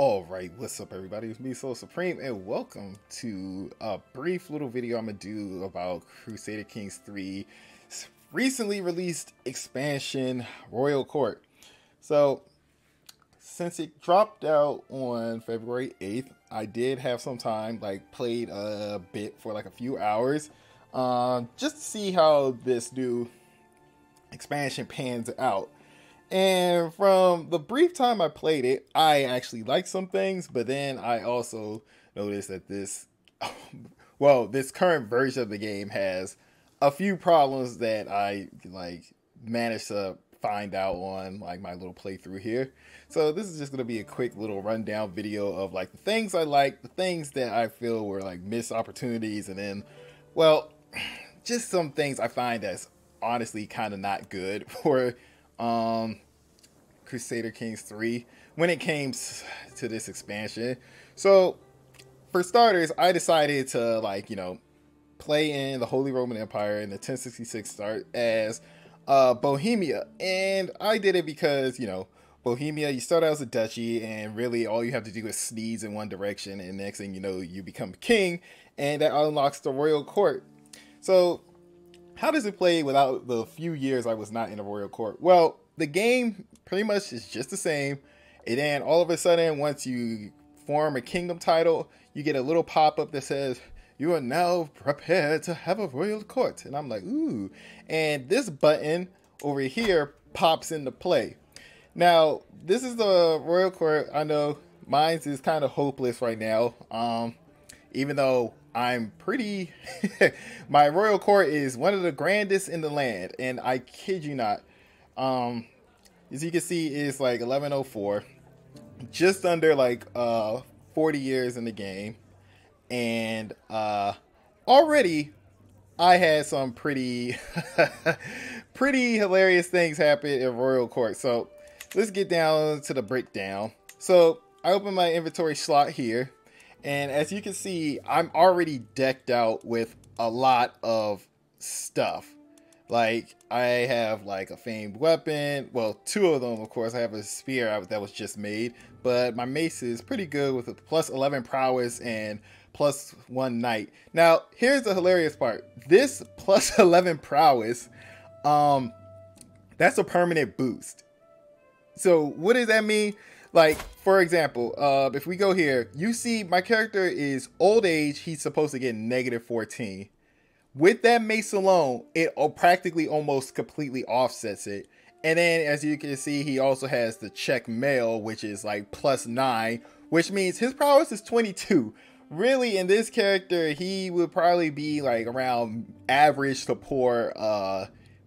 Alright, what's up everybody, it's me SoloSupreme and welcome to a brief little video I'm going to do about Crusader Kings 3's recently released expansion, Royal Court. So, since it dropped out on February 8th, I did have some time, played a bit for a few hours, just to see how this new expansion pans out. And from the brief time I played it, I actually liked some things, but then I also noticed that this current version of the game has a few problems that I managed to find out on my little playthrough here. So this is just going to be a quick little rundown video of the things I like, the things that I feel were missed opportunities, and then, well, just some things I find that's honestly kind of not good for Crusader Kings 3 when it came to this expansion. So for starters, I decided to play in the Holy Roman Empire in the 1066 start as Bohemia, and I did it because Bohemia, you start out as a duchy and really all you have to do is sneeze in one direction and next thing you know you become king, and that unlocks the royal court. So how does it play without the few years I was not in the royal court? Well, the game pretty much is just the same, and then all of a sudden once you form a kingdom title, you get a little pop-up that says you are now prepared to have a royal court, and I'm like, ooh, and this button over here pops into play. Now this is the royal court. I know mine's is kind of hopeless right now, even though I'm pretty my royal court is one of the grandest in the land, and I kid you not, as you can see, it's 1104, just under 40 years in the game, and already I had some pretty pretty hilarious things happen in royal court. So let's get down to the breakdown. So I open my inventory slot here, and as you can see, I'm already decked out with a lot of stuff. I have a famed weapon, well, two of them, of course. I have a spear that was just made, but my mace is pretty good with a plus 11 prowess and plus 1 knight. Now here's the hilarious part. This plus 11 prowess, that's a permanent boost. So what does that mean? For example, if we go here, you see my character is old age, he's supposed to get -14. With that mace alone, it practically almost completely offsets it. And then as you can see, he also has the check mail, which is plus 9, which means his prowess is 22. Really, in this character, he would probably be around average to poor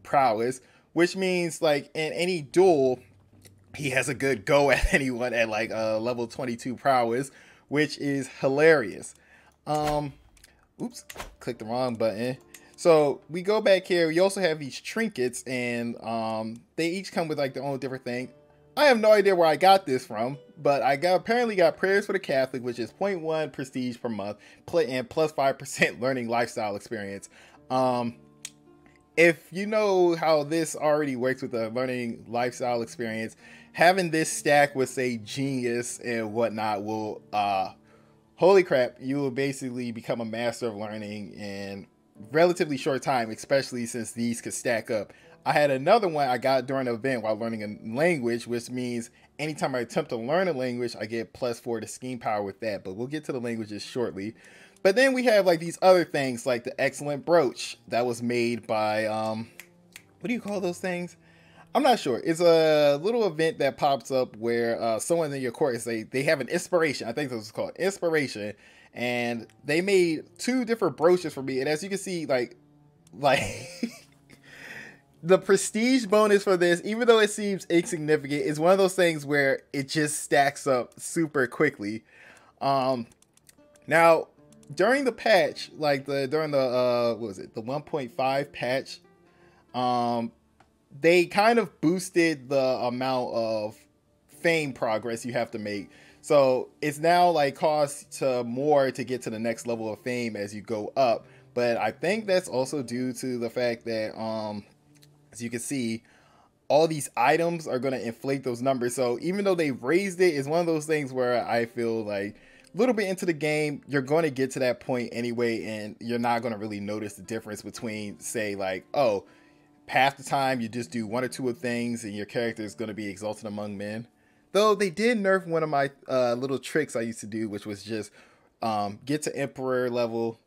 prowess, which means in any duel, he has a good go at anyone at level 22 prowess, which is hilarious. Oops, clicked the wrong button. So we go back here. We also have these trinkets, and they each come with their own different thing. I have no idea where I got this from, but I apparently got prayers for the Catholic, which is 0.1 prestige per month, and plus 5% learning lifestyle experience. If you know how this already works with the learning lifestyle experience, having this stack with say genius and whatnot will holy crap, you will basically become a master of learning in relatively short time, especially since these could stack up. I had another one I got during the event while learning a language, which means anytime I attempt to learn a language, I get plus 4 to scheme power with that, but we'll get to the languages shortly. But then we have these other things, like the excellent brooch that was made by what do you call those things? I'm not sure. It's a little event that pops up where someone in your court is they have an inspiration. I think this is called inspiration, and they made 2 different brooches for me. And as you can see, the prestige bonus for this, even though it seems insignificant, is one of those things where it just stacks up super quickly. Now during the patch, during the what was it, the 1.5 patch, they kind of boosted the amount of fame progress you have to make. So it's now costs more to get to the next level of fame as you go up. But I think that's also due to the fact that as you can see, all these items are going to inflate those numbers. So even though they raised it, it's one of those things where I feel like a little bit into the game, you're going to get to that point anyway, and you're not going to really notice the difference between, say, like, oh, half the time you just do one or two of things and your character is going to be exalted among men. Though they did nerf one of my little tricks I used to do, which was just get to emperor level,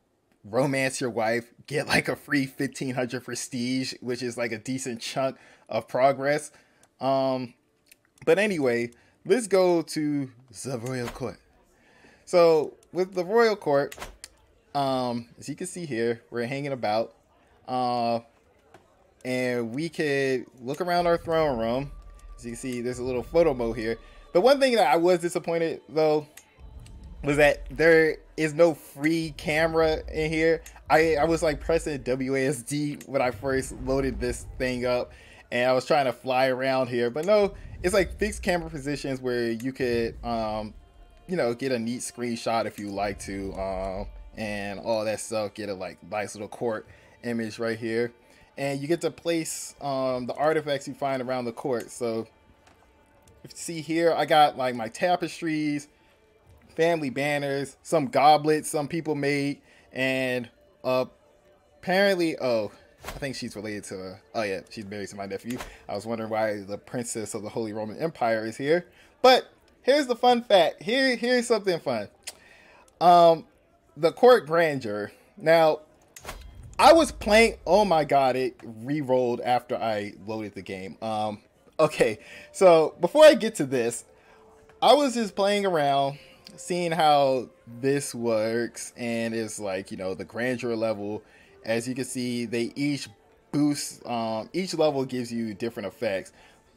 romance your wife, get like a free 1500 prestige, which is like a decent chunk of progress. But anyway, let's go to the royal court. So with the royal court, as you can see here, we're hanging about, and we could look around our throne room. As you can see, there's a little photo mode here. The one thing that I was disappointed though was that there is no free camera in here. I was like pressing WASD when I first loaded this thing up, and I was trying to fly around here, but no, it's like fixed camera positions where you could you know, get a neat screenshot if you like to, and all that stuff. Get a like nice little court image right here, and you get to place the artifacts you find around the court. So if you see here, I got like my tapestries, family banners, some goblets some people made, and apparently, oh, I think she's related to, oh yeah, she's married to my nephew. I was wondering why the princess of the Holy Roman Empire is here. But here's the fun fact. Here's something fun. The court grandeur. Now, I was playing, oh my god, it re-rolled after I loaded the game. Okay, so before I get to this, I was just playing around, seeing how this works, and it's like, you know, the grandeur level. As you can see, they each boost, each level gives you different effects,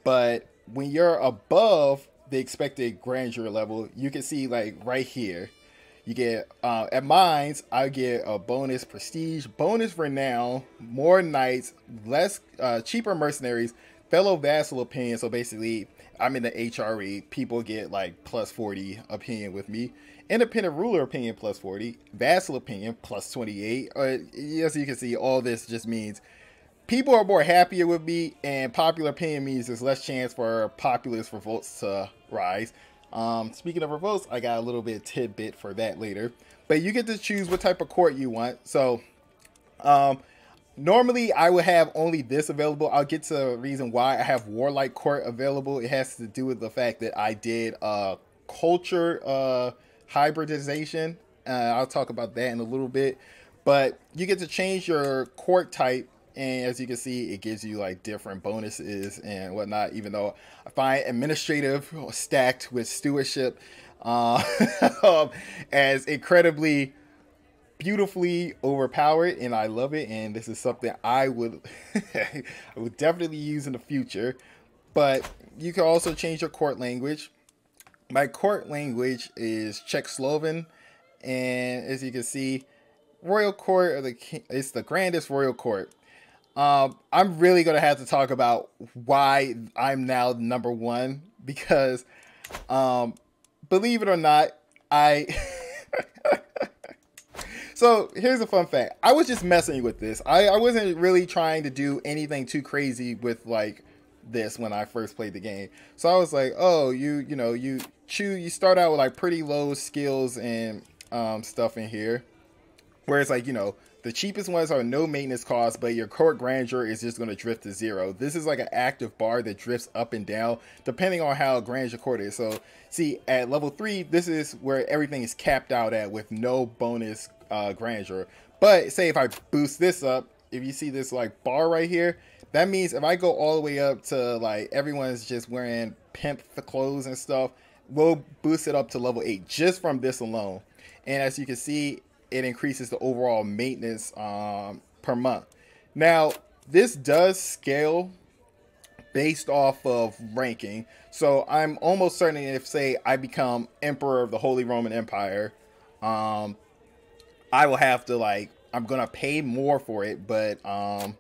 but when you're above the expected grandeur level, you can see like right here, you get at mines, I get a bonus prestige, bonus renown, more knights, less cheaper mercenaries, fellow vassal opinion. So basically, I'm in the HRE. People get like plus 40 opinion with me. Independent ruler opinion plus 40. Vassal opinion plus 28. As you can see, all this just means people are more happier with me, and popular opinion means there's less chance for populist revolts to rise. Speaking of revolts, I got a little bit of tidbit for that later. But you get to choose what type of court you want. So normally I would have only this available. I'll get to the reason why I have warlike court available. It has to do with the fact that I did culture hybridization. I'll talk about that in a little bit. But you get to change your court type, and as you can see, it gives you like different bonuses and whatnot, even though I find administrative stacked with stewardship as incredibly beautifully overpowered, and I love it, and this is something I would I would definitely use in the future. But you can also change your court language. My court language is Czech Sloven, and as you can see, royal court of the king, it's the grandest royal court. I'm really gonna have to talk about why I'm now number one, because believe it or not, I so here's a fun fact. I was just messing with this. I wasn't really trying to do anything too crazy with like this when I first played the game. So I was like, oh, you know, you start out with like pretty low skills and stuff in here, where it's like, you know, the cheapest ones are no maintenance costs, but your court grandeur is just going to drift to 0. This is like an active bar that drifts up and down depending on how grand your court is. So see, at level 3, this is where everything is capped out at with no bonus grandeur. But say if I boost this up, if you see this like bar right here, that means if I go all the way up to like everyone's just wearing pimp clothes and stuff, we'll boost it up to level 8 just from this alone. And as you can see, it increases the overall maintenance per month. Now, this does scale based off of ranking. So I'm almost certain if, say, I become Emperor of the Holy Roman Empire, I will have to, like, I'm going to pay more for it, but I'll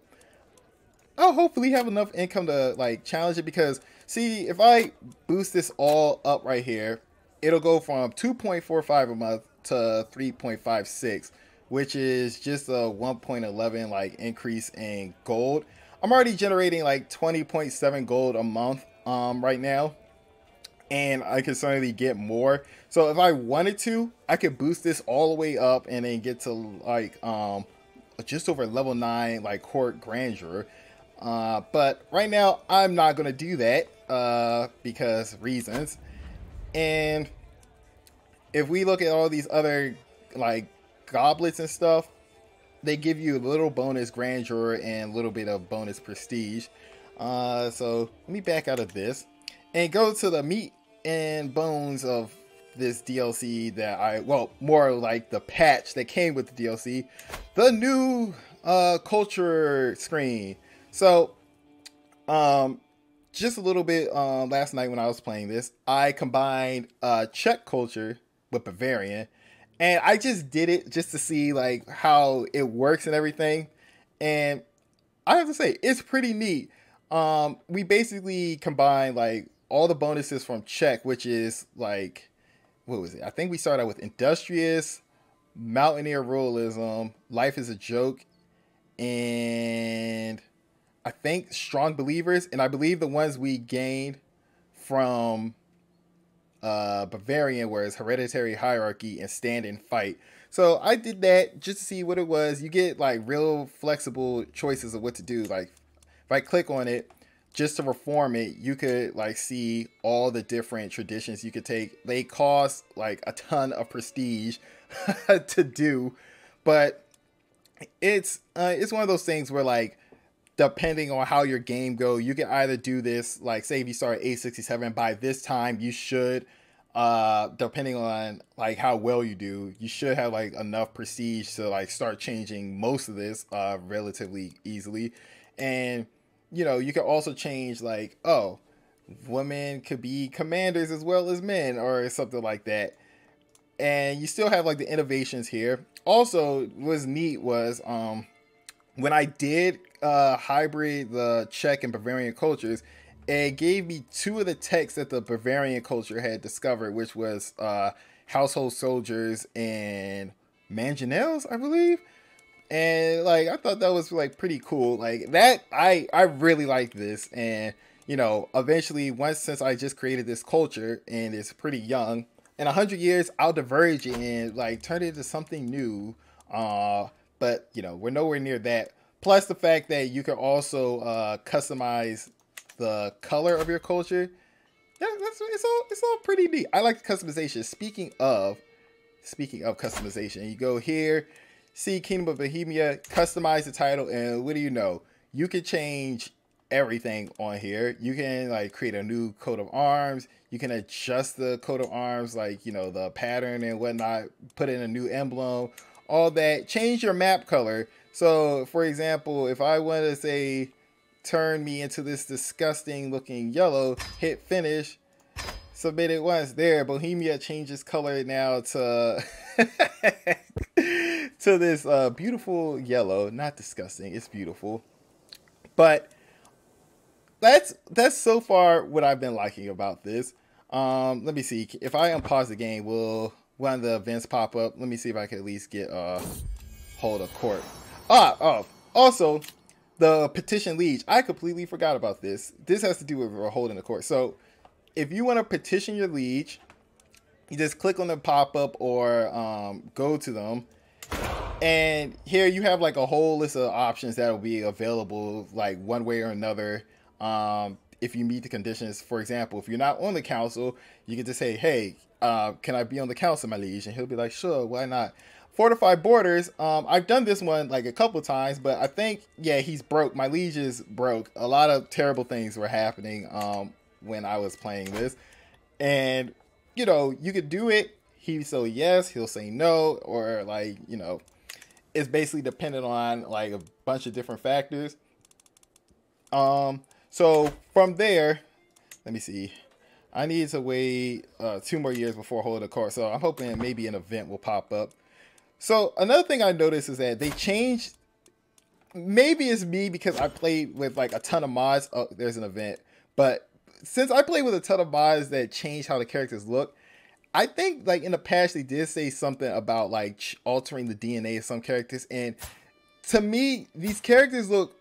hopefully have enough income to, like, challenge it. Because, see, if I boost this all up right here, it'll go from 2.45 a month to 3.56, which is just a 1.11 like increase in gold. I'm already generating like 20.7 gold a month right now, and I could certainly get more. So if I wanted to, I could boost this all the way up and then get to like just over level 9 like court grandeur. But right now I'm not gonna do that because reasons. And if we look at all these other like goblets and stuff, they give you a little bonus grandeur and a little bit of bonus prestige. So let me back out of this and go to the meat and bones of this DLC that more like the patch that came with the DLC, the new culture screen. So just a little bit last night when I was playing this, I combined Czech culture with Bavarian, and I just did it just to see like how it works and everything. And I have to say, it's pretty neat. We basically combined like all the bonuses from Czech, which is like, what was it? I think we started out with Industrious, Mountaineer Realism, Life is a Joke, and I think Strong Believers. And I believe the ones we gained from Bavarian was Hereditary Hierarchy and Stand and Fight. So I did that just to see what it was. You get like real flexible choices of what to do. Like if I click on it just to reform it, you could like see all the different traditions you could take. They cost like a ton of prestige to do, but it's one of those things where like, depending on how your game go, you can either do this, like say if you start at 867, by this time you should, depending on like how well you do, you should have like enough prestige to like start changing most of this relatively easily. And you know, you can also change like, oh, women could be commanders as well as men or something like that. And you still have like the innovations here. Also, what's neat was when I did hybrid the Czech and Bavarian cultures, it gave me 2 of the texts that the Bavarian culture had discovered, which was household soldiers and mangonels, I believe. And like, I thought that was like pretty cool. Like that, I really like this. And you know, eventually, since I just created this culture and it's pretty young, in 100 years I'll diverge it and like turn it into something new. But you know, we're nowhere near that. Plus the fact that you can also customize the color of your culture. Yeah, it's all pretty neat. I like the customization. Speaking of customization, you go here, see Kingdom of Bohemia, customize the title, and what do you know? You can change everything on here. You can like create a new coat of arms. You can adjust the coat of arms, like, you know, the pattern and whatnot, put in a new emblem, all that. Change your map color. So for example, if I want to say turn me into this disgusting looking yellow, hit finish, submit it once. There, Bohemia changes color now to to this beautiful yellow. Not disgusting, it's beautiful. But that's so far what I've been liking about this. Let me see, if I unpause the game, will one of the events pop up? Let me see if I can at least get hold of court. Also, the petition liege. I completely forgot about this. This has to do with holding the court. So if you want to petition your liege, you just click on the pop-up or go to them. And here you have like a whole list of options that will be available like one way or another. If you meet the conditions. For example, if you're not on the council, you can just say, hey, can I be on the council, my liege? And he'll be like, sure, why not? Fortified borders. I've done this one like a couple times, but I think, yeah, he's broke. My liege is broke. A lot of terrible things were happening when I was playing this. And, you know, you could do it. He'll say yes, he'll say no, or like, you know, it's basically dependent on like a bunch of different factors. So from there, let me see. I need to wait 2 more years before holding a court. So I'm hoping maybe an event will pop up. So another thing I noticed is that they changed, maybe it's me because I played with like a ton of mods. Oh, there's an event. But since I played with a ton of mods that changed how the characters look, I think like in the past they did say something about like altering the DNA of some characters. And to me, these characters look,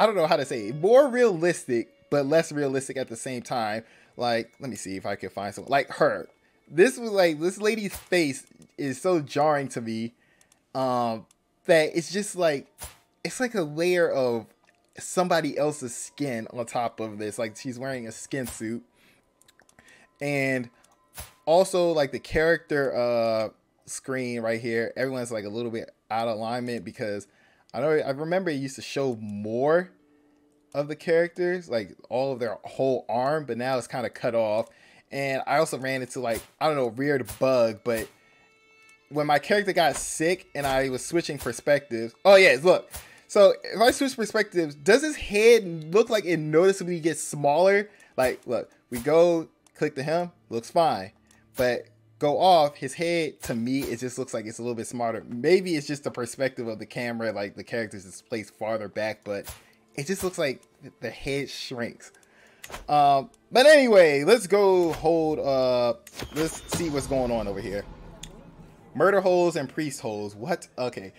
I don't know how to say it, more realistic, but less realistic at the same time. Like, let me see if I can find something like her. This was like, this lady's face is so jarring to me, that it's just like, it's like a layer of somebody else's skin on top of this. Like, she's wearing a skin suit. And also, like, the character screen right here, everyone's like a little bit out of alignment, because I remember it used to show more of the characters, like all of their whole arm, but now it's kind of cut off. And I also ran into, like, I don't know, a weird bug, but when my character got sick and I was switching perspectives, oh yeah, look. So if I switch perspectives, does his head look like it noticeably gets smaller? Like, look, we go click to him, looks fine, but go off, his head, to me, it just looks like it's a little bit smarter. Maybe it's just the perspective of the camera, like the characters is placed farther back, but it just looks like the head shrinks. But anyway, let's go hold, let's see what's going on over here. Murder holes and priest holes. What? Okay.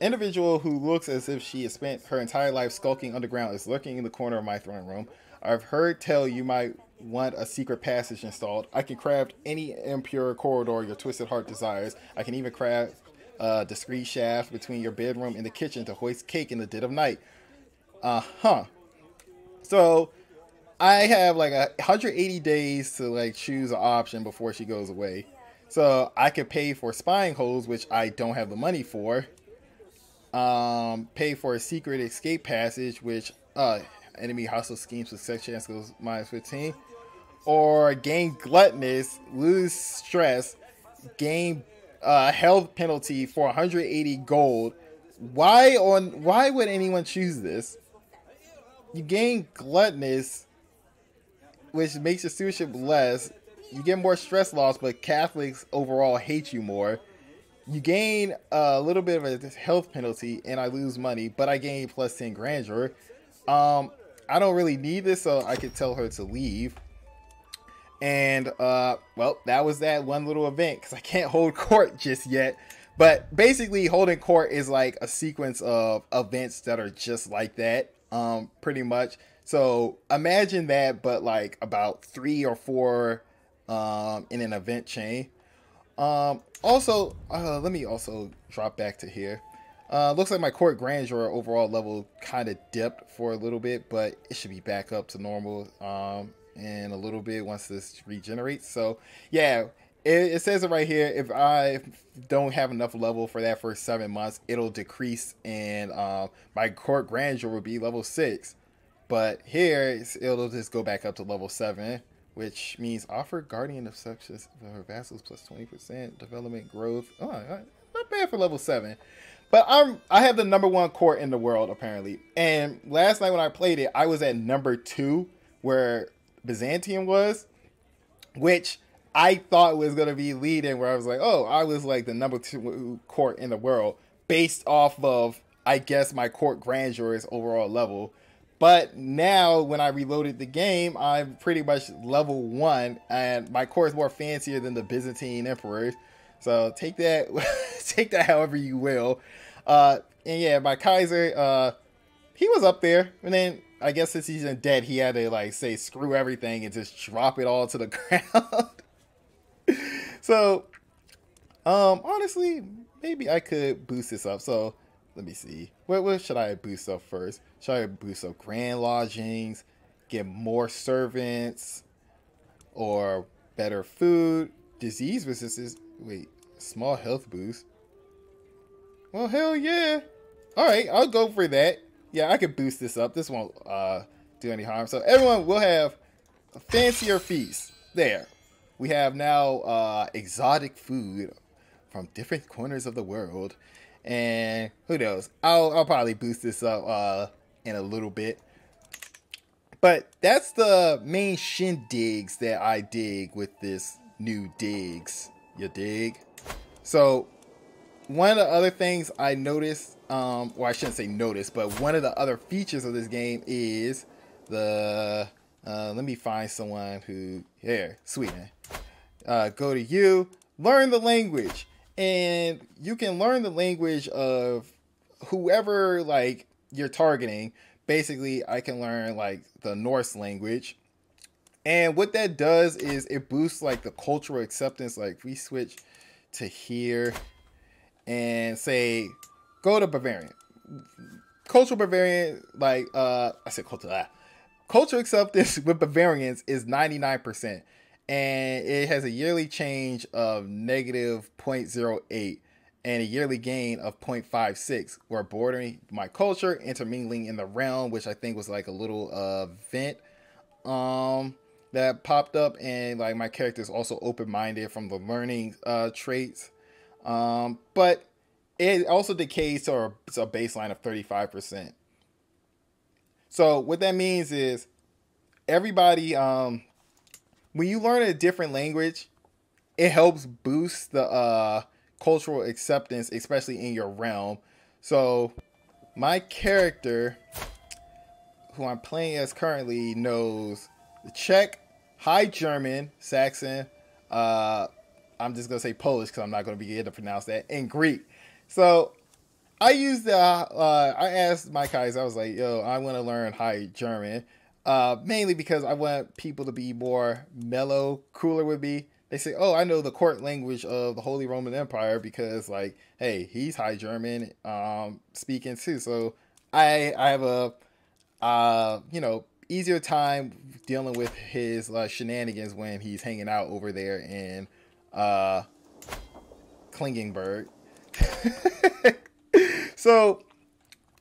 Individual who looks as if she has spent her entire life skulking underground is lurking in the corner of my throne room. I've heard tell you might want a secret passage installed. I can craft any impure corridor your twisted heart desires. I can even craft a discreet shaft between your bedroom and the kitchen to hoist cake in the dead of night. So I have like 180 days to like choose an option before she goes away. So I could pay for spying holes, which I don't have the money for. Pay for a secret escape passage, which enemy hostile schemes with success chance goes -15. Or gain gluttonous, lose stress, gain health penalty for 180 gold. Why would anyone choose this? You gain gluttonous, which makes your stewardship less. You get more stress loss, but Catholics overall hate you more. You gain a little bit of a health penalty, and I lose money, but I gain plus 10 grandeur. I don't really need this, so I could tell her to leave. And, well, that was that one little event, because I can't hold court just yet. But basically, holding court is like a sequence of events that are just like that, pretty much. So imagine that, but like about 3 or 4 in an event chain. Also, let me also drop back to here. Looks like my court grandeur overall level kind of dipped for a little bit, but it should be back up to normal in a little bit once this regenerates. So yeah, it says it right here. If I don't have enough level for that first 7 months, it'll decrease, and my court grandeur will be level 6. But here it'll just go back up to level 7. Which means offer guardian of success for vassals plus 20% development growth. Oh, not bad for level 7. But I have the #1 court in the world apparently. And last night when I played it, I was at #2 where Byzantium was, which I thought was gonna be leading. Where I was like, oh, I was like the #2 court in the world based off of, I guess, my court grandeur overall level. But now, when I reloaded the game, I'm pretty much level 1, and my core is more fancier than the Byzantine emperors. So take that, take that however you will. And yeah, my Kaiser, he was up there, and then I guess since he's dead, he had to like say screw everything and just drop it all to the ground. So, honestly, maybe I could boost this up. So let me see. What should I boost up first? Should I boost up grand lodgings, get more servants, or better food, disease resistance? Wait, small health boost. Well, hell yeah. All right, I'll go for that. Yeah, I could boost this up. This won't do any harm. So everyone will have a fancier feast. There. We have now exotic food from different corners of the world. And who knows? I'll probably boost this up in a little bit. But that's the main shindigs that I dig with this new digs. You dig? So one of the other things I noticed, well, I shouldn't say notice, but one of the other features of this game is the, let me find someone who, here, Sweden. Go to you, learn the language. And you can learn the language of whoever, like, you're targeting. Basically, I can learn like the Norse language. And what that does is it boosts like the cultural acceptance. Like if we switch to here and say, go to Bavarian. Cultural Bavarian, like, I said cultural acceptance with Bavarians is 99%. And it has a yearly change of negative 0.08 and a yearly gain of 0.56. We're bordering my culture, intermingling in the realm, which I think was like a little event that popped up. And like my character is also open-minded from the learning traits. But it also decays to a baseline of 35%. So what that means is everybody, when you learn a different language, it helps boost the cultural acceptance, especially in your realm. So my character, who I'm playing as currently, knows the Czech, High German, Saxon, I'm just going to say Polish because I'm not going to be able to pronounce that, and Greek. So I used I asked my guys, I was like, yo, I want to learn High German, mainly because I want people to be more mellow, cooler with me. They say, oh, I know the court language of the Holy Roman Empire because, like, hey, he's High German speaking too. So I have a, easier time dealing with his shenanigans when he's hanging out over there in Klingenberg. So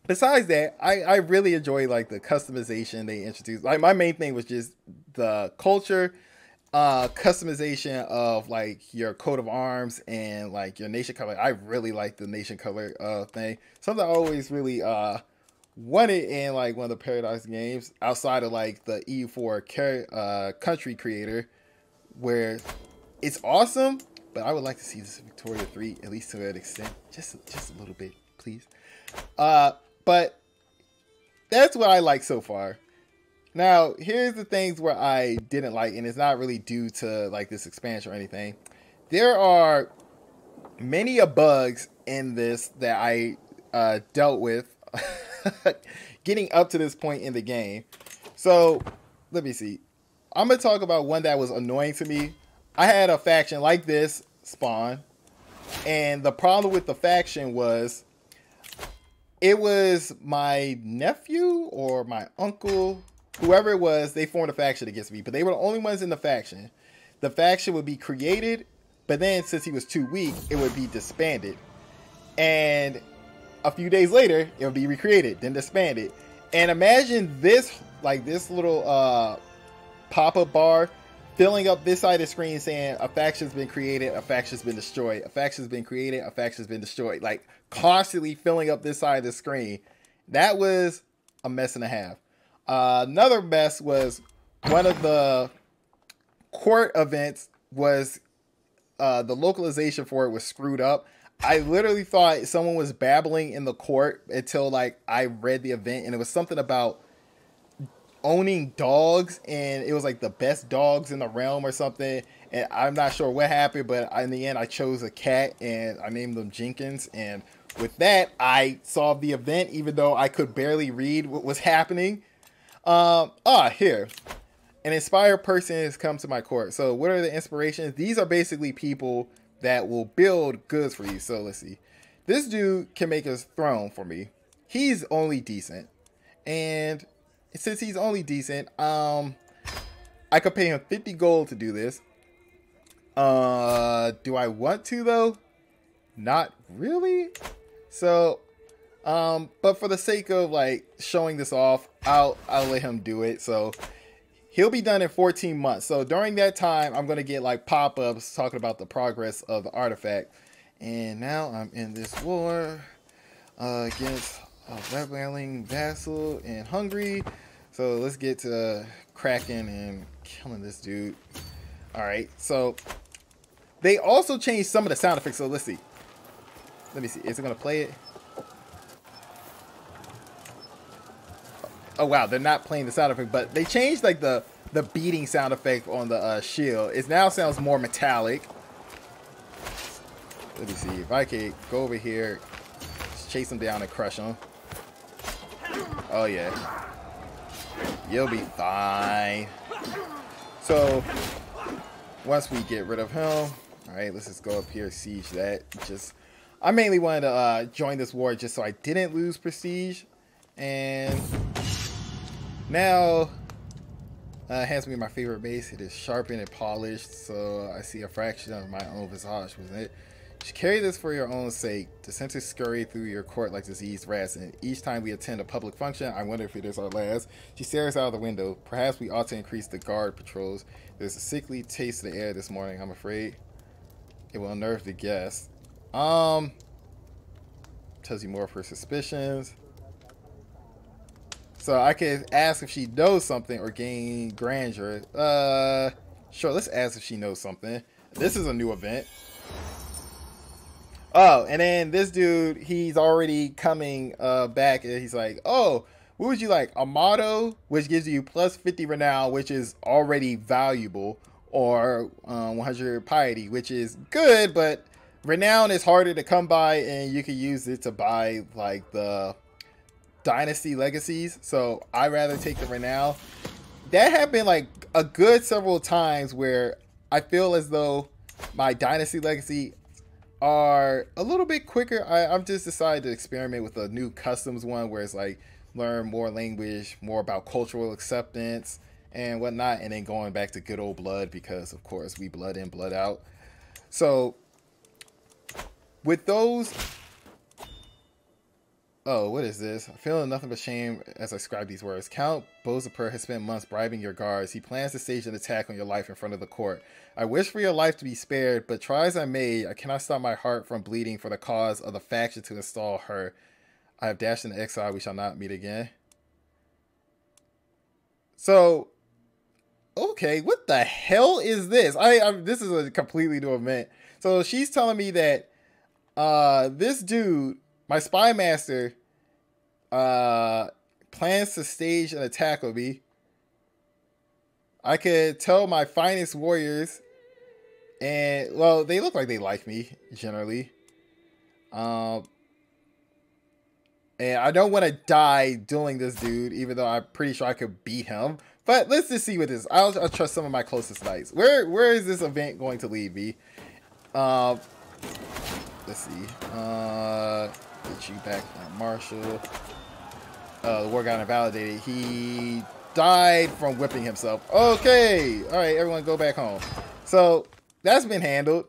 besides that, I really enjoy like the customization they introduced. Like my main thing was just the culture, customization of like your coat of arms and like your nation color. I really like the nation color thing. Something I always really wanted in like one of the Paradox games outside of like the EU4 country creator, where it's awesome. But I would like to see this Victoria 3 at least to an extent, just a little bit, please. But that's what I like so far. Now, here's the things where I didn't like, and it's not really due to like this expansion or anything. There are many bugs in this that I dealt with getting up to this point in the game. So let me see. I'm gonna talk about one that was annoying to me. I had a faction like this spawn, and the problem with the faction was it was my nephew or my uncle, whoever it was, they formed a faction against me, but they were the only ones in the faction. The faction would be created, but then since he was too weak, it would be disbanded. And a few days later, it would be recreated, then disbanded. And imagine this, like this little pop-up bar filling up this side of the screen saying a faction's been created, a faction's been destroyed, a faction's been created, a faction's been destroyed. Like constantly filling up this side of the screen. That was a mess and a half. Another mess was one of the court events was the localization for it was screwed up. I literally thought someone was babbling in the court until like I read the event, and it was something about owning dogs, and it was like the best dogs in the realm or something, and I'm not sure what happened, but in the end I chose a cat and I named them Jenkins, and with that I solved the event even though I could barely read what was happening. Here, an inspired person has come to my court. So what are the inspirations? These are basically people that will build goods for you. So let's see, this dude can make a throne for me. He's only decent, and since he's only decent, I could pay him 50 gold to do this. Do I want to though? Not really. So, but for the sake of like showing this off, I'll let him do it. So he'll be done in 14 months. So during that time, I'm gonna get like pop-ups talking about the progress of the artifact. And now I'm in this war against a rebelling vassal in Hungary. So let's get to cracking and killing this dude. All right, so they also changed some of the sound effects. So let's see. Let me see. Is it gonna play it? Oh wow, they're not playing the sound effect, but they changed like the beating sound effect on the shield. It now sounds more metallic. Let me see if I can go over here, just chase him down and crush him. Oh yeah. You'll be fine. So once we get rid of him, alright, let's just go up here, siege that. I mainly wanted to join this war just so I didn't lose prestige. And now hands me my favorite base. It is sharpened and polished, so I see a fraction of my own visage with it. You should carry this for your own sake. The censors scurry through your court like diseased rats, and each time we attend a public function, I wonder if it is our last. She stares out of the window. Perhaps we ought to increase the guard patrols. There's a sickly taste in the air this morning, I'm afraid. It will unnerve the guests. Tells you more of her suspicions. So I could ask if she knows something or gain grandeur. Sure, let's ask if she knows something. This is a new event. Oh, and then this dude, he's already coming back, and he's like, oh, what would you like? A motto, which gives you plus 50 renown, which is already valuable, or 100 piety, which is good, but renown is harder to come by, and you can use it to buy like the dynasty legacies. So I rather take the renown. That have been like a good several times where I feel as though my dynasty legacy are a little bit quicker. I've just decided to experiment with a new customs one where it's like learn more language, more about cultural acceptance and whatnot, and then going back to good old blood, because of course we blood in, blood out. So with those, oh, what is this? I'm feeling nothing but shame as I scribe these words. Count Bozapur has spent months bribing your guards. He plans to stage an attack on your life in front of the court. I wish for your life to be spared, but try as I may, I cannot stop my heart from bleeding for the cause of the faction to install her. I have dashed into exile. We shall not meet again. So, okay, what the hell is this? This is a completely new event. So she's telling me that this dude, my spy master, plans to stage an attack on me. I could tell my finest warriors, and well, they look like they like me generally. And I don't want to die dueling this dude, even though I'm pretty sure I could beat him. But let's just see what this is. I'll trust some of my closest knights. Where is this event going to lead me? Let's see. Get you back, Marshall. The war got invalidated. He died from whipping himself. Okay. All right, everyone go back home. So that's been handled.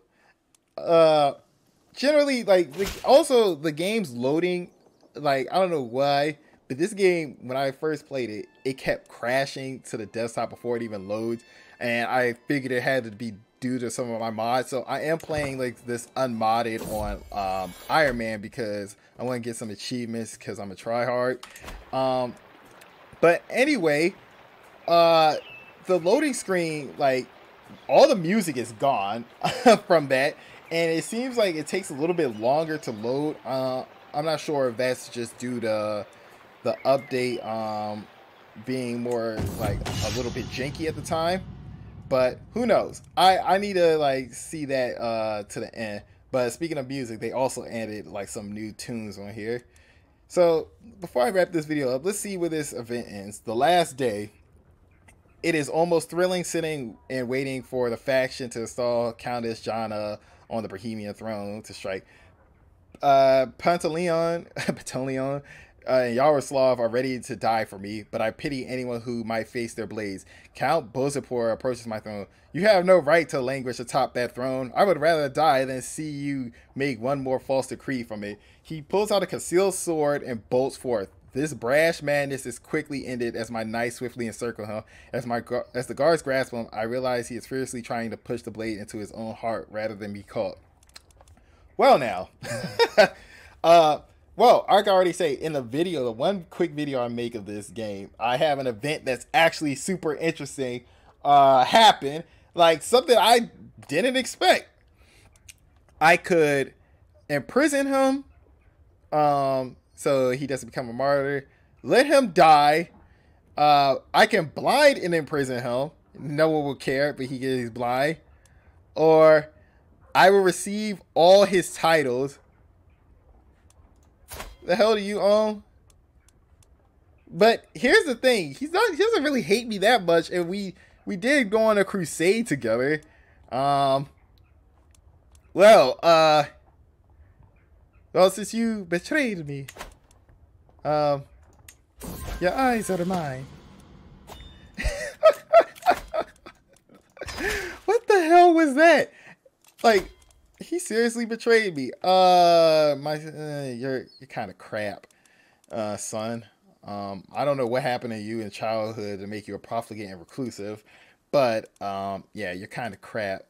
Generally, like, also the game's loading, like, I don't know why, but this game, when I first played it, it kept crashing to the desktop before it even loads. And I figured it had to be due to some of my mods. So I am playing like this unmodded on Iron Man because I want to get some achievements because I'm a tryhard. But anyway, the loading screen, like, all the music is gone from that, and it seems like it takes a little bit longer to load. I'm not sure if that's just due to the update being more like a little bit janky at the time, but who knows. I need to like see that to the end. But speaking of music, they also added like some new tunes on here. So before I wrap this video up, let's see where this event ends. The last day. It is almost thrilling sitting and waiting for the faction to install Countess Jana on the Bohemian throne to strike. Pantaleon and Yaroslav are ready to die for me, but I pity anyone who might face their blades. Count Bozapur approaches my throne. You have no right to languish atop that throne. I would rather die than see you make one more false decree from it. He pulls out a concealed sword and bolts forth. This brash madness is quickly ended as my knights swiftly encircle him. As the guards grasp him, I realize he is fiercely trying to push the blade into his own heart rather than be caught. Well, now, well, I can already say in the video, the one quick video I make of this game, I have an event that's actually super interesting happen, like something I didn't expect. I could imprison him, so he doesn't become a martyr. Let him die. I can blind and imprison him. No one will care, but he gets blind. Or I will receive all his titles. The hell do you own? But here's the thing: he doesn't really hate me that much, and we did go on a crusade together. Um, well, well, since you betrayed me, um, your eyes are mine. What the hell was that? Like, he seriously betrayed me. You're kind of crap, son. I don't know what happened to you in childhood to make you a profligate and reclusive, but yeah, you're kind of crap.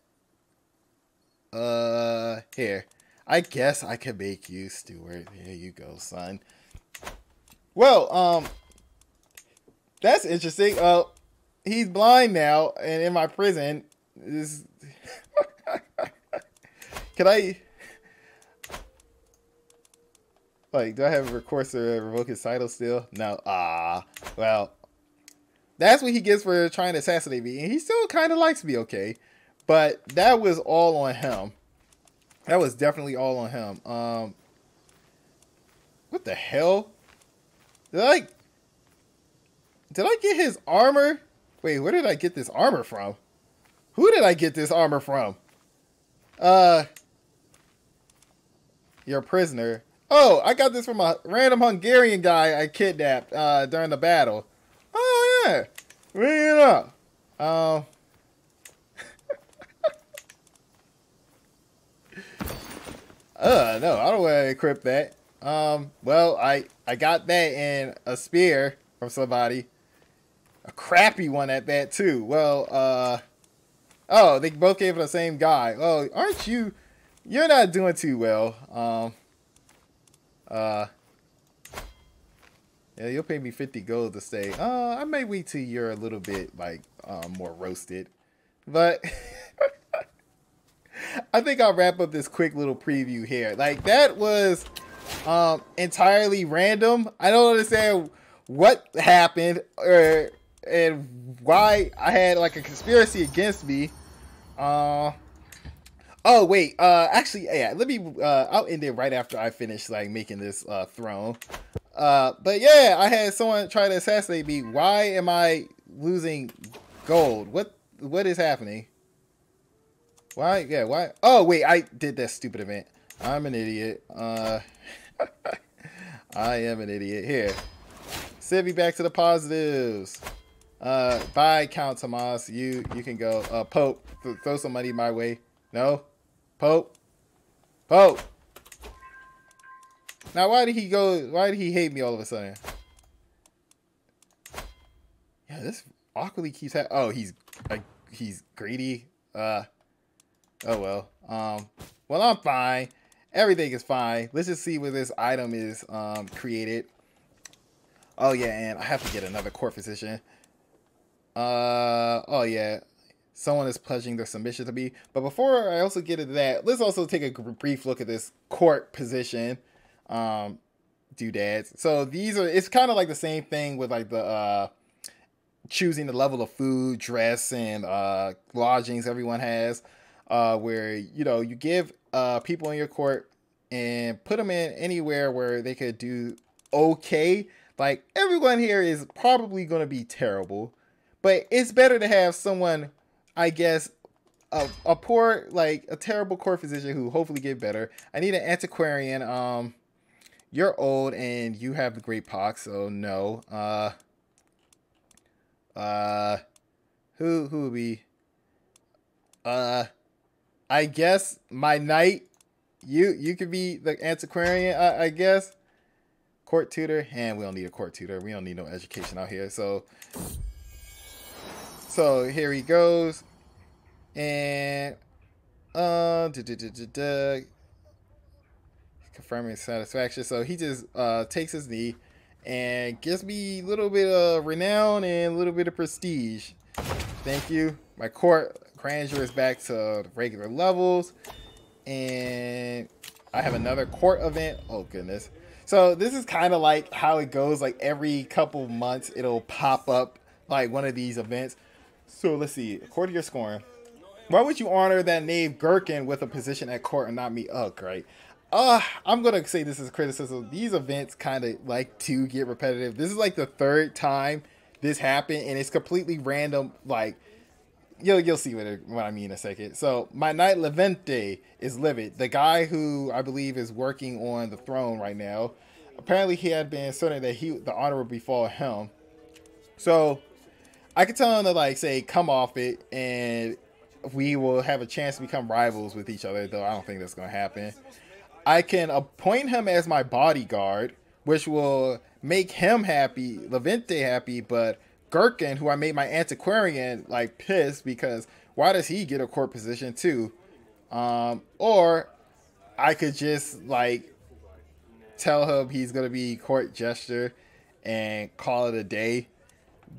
Here, I guess I could make you steward. Here you go, son. Well, that's interesting. He's blind now, and in my prison. This can I? Like, do I have recourse to revoke his title still? No. Well, that's what he gets for trying to assassinate me, and he still kind of likes me, okay? But that was all on him. That was definitely all on him. What the hell? Did I get his armor? Wait, where did I get this armor from? Who did I get this armor from? You're a prisoner. Oh, I got this from a random Hungarian guy I kidnapped during the battle. Oh yeah, bring it up. No, I don't want to equip that. Well, I got that in a spear from somebody, a crappy one at that too. Well, oh, they both gave it the same guy. Oh, aren't you? You're not doing too well. Yeah, you'll pay me 50 gold to stay. I may wait till you're a little bit like more roasted, but I think I'll wrap up this quick little preview here. Like, that was entirely random. I don't understand what happened and why I had like a conspiracy against me. Oh wait, actually, yeah, let me I'll end it right after I finish like making this throne. But yeah, I had someone try to assassinate me. Why am I losing gold? What is happening? Why? Yeah, why? Oh wait, I did that stupid event. I'm an idiot. I am an idiot. Here, send me back to the positives. Bye, Count Tomas. You can go. Pope, throw some money my way. No, Pope. Now, why did he go? Why did he hate me all of a sudden? Yeah, this awkwardly keeps happening. Oh, he's greedy. Oh well. Well, I'm fine. Everything is fine. Let's just see where this item is created. Oh yeah, and I have to get another court physician. Oh yeah. Someone is pledging their submission to me. But before I also get into that, let's also take a brief look at this court position doodads. So these are, it's kind of like the same thing with like the choosing the level of food, dress, and lodgings everyone has, where, you know, you give people in your court and put them in anywhere where they could do okay. Like, everyone here is probably going to be terrible, but it's better to have someone, I guess, a poor, like a terrible court physician who hopefully get better. I need an antiquarian. You're old and you have the great pox, so no. Who would be? I guess my knight. You could be the antiquarian, I guess. Court tutor, and we don't need a court tutor. We don't need no education out here. So here he goes, and confirming satisfaction. So he just takes his knee and gives me a little bit of renown and a little bit of prestige. Thank you. My court grandeur is back to regular levels, and I have another court event. Oh goodness. So this is kind of like how it goes. Like every couple months, it'll pop up like one of these events. So let's see. According to your scoring, why would you honor that knave Gherkin with a position at court and not me? Oh, great. I'm gonna say this is criticism. These events kind of like to get repetitive. This is like the third time this happened, and it's completely random. Like you'll see what I mean in a second. So my knight Levente is livid. The guy who I believe is working on the throne right now. Apparently, he had been certain that the honor would befall him. So I could tell him to like say come off it, and we will have a chance to become rivals with each other. Though I don't think that's gonna happen. I can appoint him as my bodyguard, which will make him happy, Levente happy, but Gherkin, who I made my antiquarian, like pissed because why does he get a court position too? Or I could just like tell him he's gonna be court jester and call it a day.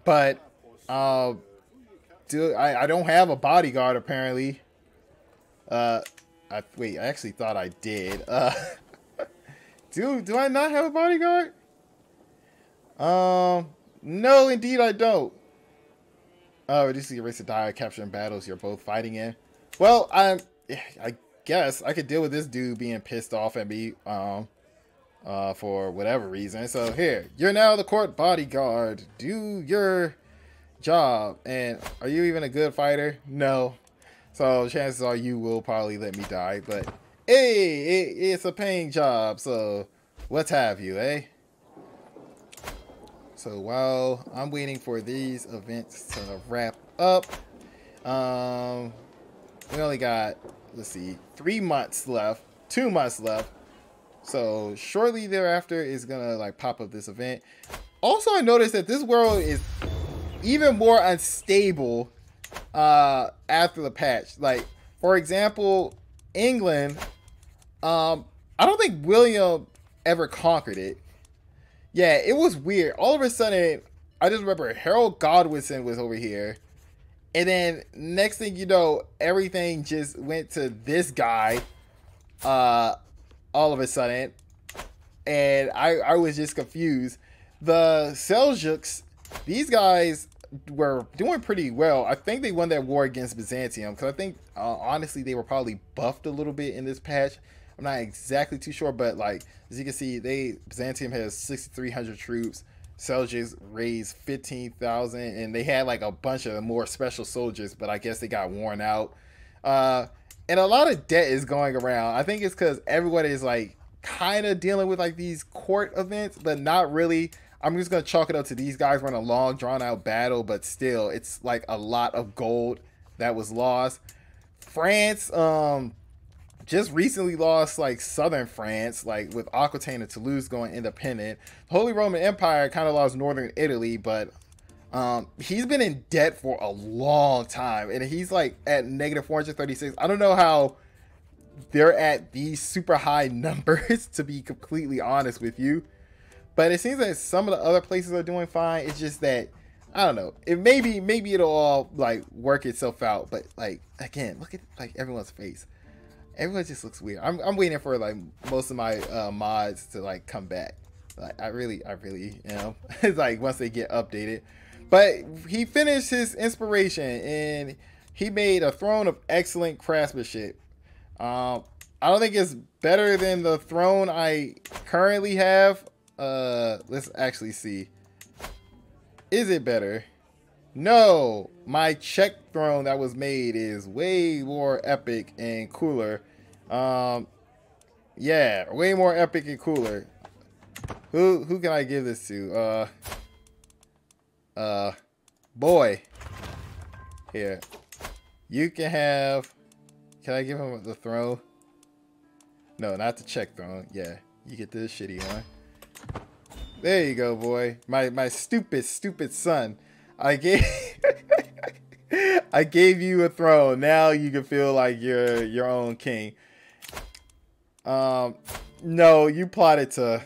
But I don't have a bodyguard apparently. I actually thought I did. Do I not have a bodyguard? No, indeed I don't. Reduce the race to die, capturing battles you're both fighting in. Well, I guess I could deal with this dude being pissed off at me, for whatever reason. So here, you're now the court bodyguard. Do your job. And are you even a good fighter? No. So chances are you will probably let me die. But hey, it's a paying job. So what have you, eh? So while I'm waiting for these events to wrap up, we only got, let's see, 3 months left, 2 months left. So shortly thereafter is gonna like pop up this event. Also, I noticed that this world is even more unstable after the patch. Like, for example, England, I don't think William ever conquered it. Yeah, it was weird. All of a sudden, I just remember Harold Godwinson was over here. And then next thing you know, everything just went to this guy all of a sudden. And I was just confused. The Seljuks, these guys were doing pretty well. I think they won that war against Byzantium. Because I think, honestly, they were probably buffed a little bit in this patch. I'm not exactly too sure, but like as you can see, Byzantium has 6,300 troops. Seljuks raised 15,000, and they had like a bunch of more special soldiers, but I guess they got worn out. And a lot of debt is going around. I think it's because everybody is like kind of dealing with like these court events, but not really. I'm just gonna chalk it up to these guys running a long, drawn out battle, but still, it's like a lot of gold that was lost. France, just recently lost like southern France, like with Aquitaine and Toulouse going independent. The Holy Roman Empire kind of lost northern Italy, but he's been in debt for a long time, and he's like at negative 436. I don't know how they're at these super high numbers, to be completely honest with you. But it seems that some of the other places are doing fine. It's just that I don't know. It maybe it'll all like work itself out. But like again, look at like everyone's face. Everyone just looks weird. I'm waiting for like most of my mods to like come back. Like I really, you know, it's like once they get updated. But he finished his inspiration and he made a throne of excellent craftsmanship. I don't think it's better than the throne I currently have. Let's actually see. Is it better? No, my Czech throne that was made is way more epic and cooler. Yeah, way more epic and cooler. Who can I give this to? Boy. Here. You can have. Can I give him the throne? No, not the Czech throne. Yeah, you get this shitty one. There you go, boy. My stupid son. I gave I gave you a throne. Now you can feel like you're your own king. No, you plotted to.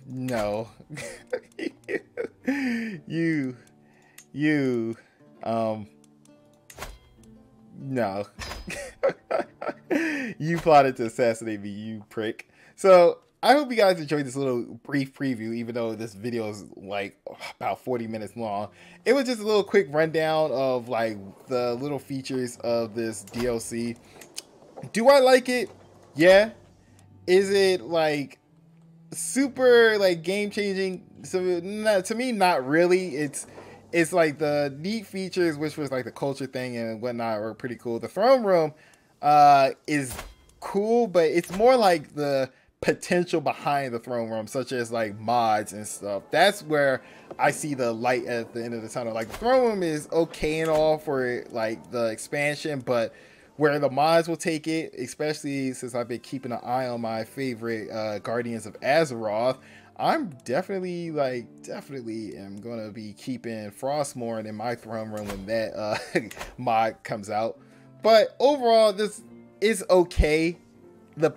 No. you no. You plotted to assassinate me, you prick. So I hope you guys enjoyed this little brief preview, even though this video is like about 40 minutes long. It was just a little quick rundown of like the little features of this DLC. Do I like it? Yeah. Is it like super like game changing? So to me, not really. It's like the neat features, which was like the culture thing and whatnot, were pretty cool. The throne room is cool, but it's more like the potential behind the throne room, such as like mods and stuff. That's where I see the light at the end of the tunnel. Like the throne room is okay and all for like the expansion, but where the mods will take it, especially since I've been keeping an eye on my favorite Guardians of Azeroth, I'm definitely am gonna be keeping Frostmourne in my throne room when that mod comes out. But overall, this is okay. The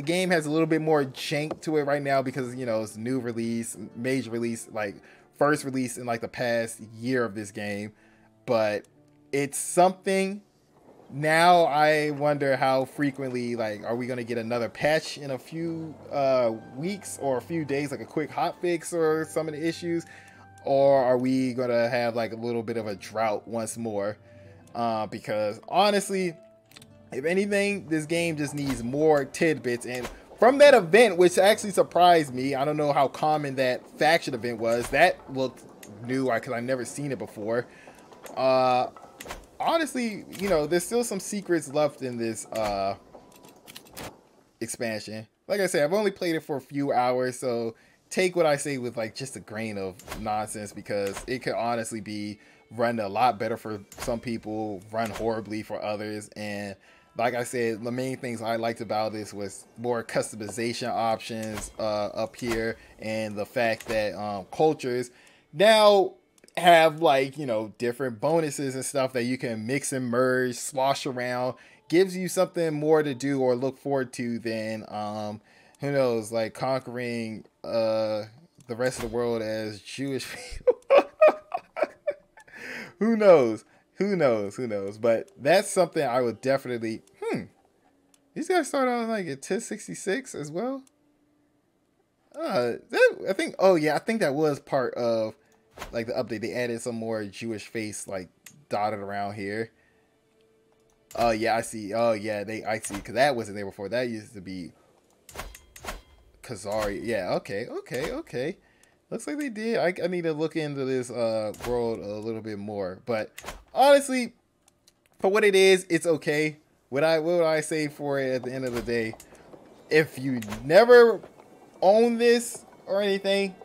game has a little bit more jank to it right now because, you know, it's new release, major release, like first release in like the past year of this game. But it's something. Now I wonder how frequently, like, are we going to get another patch in a few weeks or a few days, like a quick hot fix or some of the issues, or are we going to have like a little bit of a drought once more? Because honestly, if anything, this game just needs more tidbits. And from that event, which actually surprised me, I don't know how common that faction event was. That looked new because I've never seen it before. Honestly, you know, there's still some secrets left in this expansion. Like I said, I've only played it for a few hours, so take what I say with like just a grain of nonsense, because it could honestly be run a lot better for some people, run horribly for others. And like I said, the main things I liked about this was more customization options up here, and the fact that cultures now have, like, you know, different bonuses and stuff that you can mix and merge, slosh around, gives you something more to do or look forward to than who knows, like conquering the rest of the world as Jewish people. Who knows? But that's something I would definitely these guys start on like a 1066 as well. I think that was part of like the update. They added some more Jewish face like dotted around here. Oh yeah, I see. Oh yeah, I see, because that wasn't there before. That used to be Khazari. Yeah, okay. Looks like they did. I need to look into this world a little bit more. But honestly, for what it is, it's okay. What would I say for it at the end of the day? If you never own this or anything,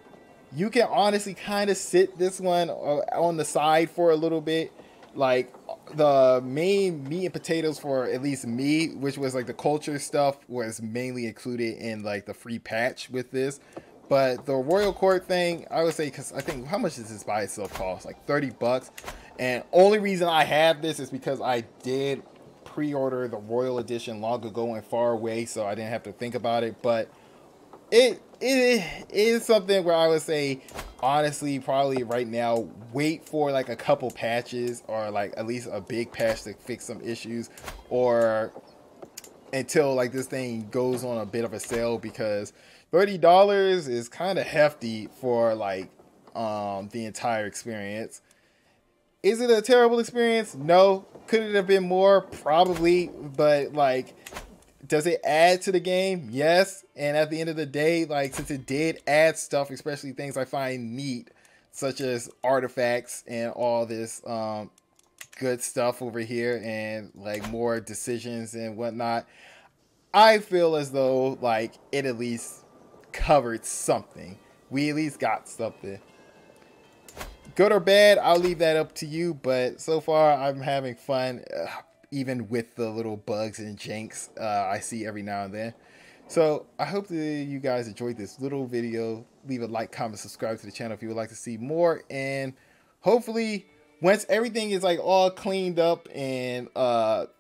you can honestly kind of sit this one on the side for a little bit. Like, the main meat and potatoes for at least me, which was like the culture stuff, was mainly included in like the free patch with this. But the Royal Court thing, I would say, because I think, how much does this by itself cost? Like $30. And only reason I have this is because I did pre-order the Royal Edition long ago and far away, so I didn't have to think about it. But it is something where I would say, honestly, probably right now, wait for like a couple patches, or like at least a big patch to fix some issues, or until like this thing goes on a bit of a sale, because $30 is kind of hefty for like the entire experience. Is it a terrible experience? No. Could it have been more? Probably. But like, does it add to the game? Yes. And at the end of the day, like, since it did add stuff, especially things I find neat, such as artifacts and all this good stuff over here, and like more decisions and whatnot, I feel as though like it at least covered something. We at least got something. Good or bad, I'll leave that up to you, but so far I'm having fun, even with the little bugs and janks I see every now and then. So I hope that you guys enjoyed this little video. Leave a like, comment, subscribe to the channel if you would like to see more, and hopefully once everything is like all cleaned up and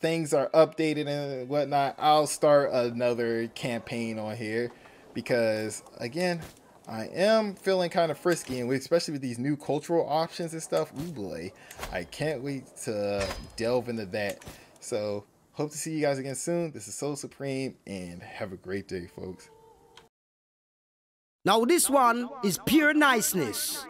things are updated and whatnot, I'll start another campaign on here, because again, I am feeling kind of frisky, and especially with these new cultural options and stuff. Ooh boy, I can't wait to delve into that. So hope to see you guys again soon. This is SoloSupreme, and have a great day, folks. Now this one is pure niceness.